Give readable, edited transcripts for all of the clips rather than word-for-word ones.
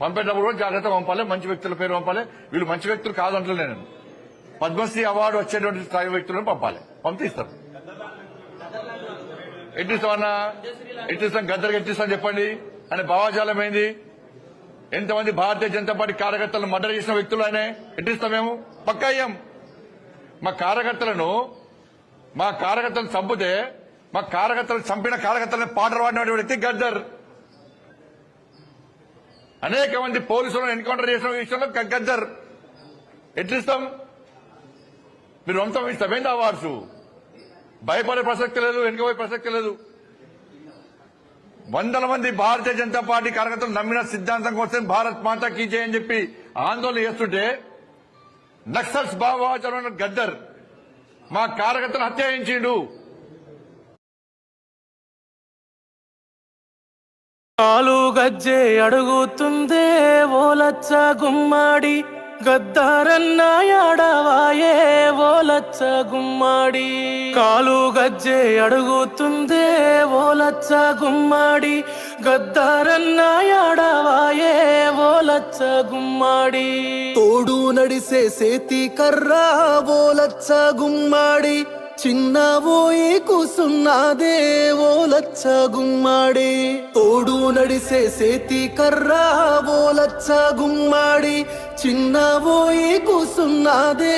పంపేటప్పుడు కూడా జాగ్రత్తగా పంపాలి, మంచి వ్యక్తుల పేరు పంపాలి. వీళ్ళు మంచి వ్యక్తులు కాదంటలే, నేను పద్మశ్రీ అవార్డు వచ్చేటువంటి స్థాయి వ్యక్తులను పంపాలి, పంపిస్తారు. ఎట్టిస్తామన్నా, ఎట్టిస్తాం, గద్దరికి ఎట్టిస్తాం చెప్పండి అనే భావాజాలం ఏంది? ఎంతమంది భారతీయ జనతా పార్టీ కార్యకర్తలను మర్డర్ చేసిన వ్యక్తులు ఆయన ఎట్టిస్తాం? మేము పక్కా అయ్యాం. మా కార్యకర్తలను చంపితే మా కార్యకర్తలను చంపిన కార్యకర్తలను పాటలు పాడిన వ్యక్తి గద్దర్. అనేక మంది పోలీసులను ఎన్కౌంటర్ చేసిన విషయంలో గద్దర్. ఎట్లిస్తాం? మీరు వంశం ఇస్తామేంటి అవార్డ్స్? భయపడే ప్రసక్తి లేదు, వెనుకపోయే ప్రసక్తి లేదు. వందల మంది భారతీయ జనతా పార్టీ కార్యకర్తలు నమ్మిన సిద్ధాంతం కోసం భారత్ మాతా కీ జై అని చెప్పి ఆందోళన చేస్తుంటే నక్సల్స్ భావోచరణ గద్దర్ మా కార్యకర్తలు హత్యాయించిండు. కాలు గజ్జే అడుగుతుందే ఓలచ్చ గుమ్మాడి, గద్దారన్న యాడవాయే ఓలచ్చ గుమ్మాడి. కాలు గజ్జే అడుగుతుందే ఓలచ్చ గుమ్మాడి, గద్దారన్న యాడవాయే ఓలచ్చ గుమ్మాడి. తోడు నడిసే సేతి కర్రా ఓలచ్చ గుమ్మాడి, చిన్న ఓయి కూసున్నాదే ఓలచ్చ గుమ్మాడి. తోడు నడిసే సేతి కర్రా ఓలచ్చ గుమ్మాడి, చిన్న ఓయి కూసున్నాదే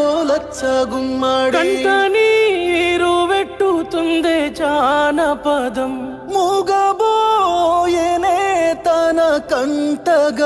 ఓలచ్చ గుమ్మాడి. కంట నీరు వెట్టుతుందే జానపదం, మూగబోయేనే తన కంటగ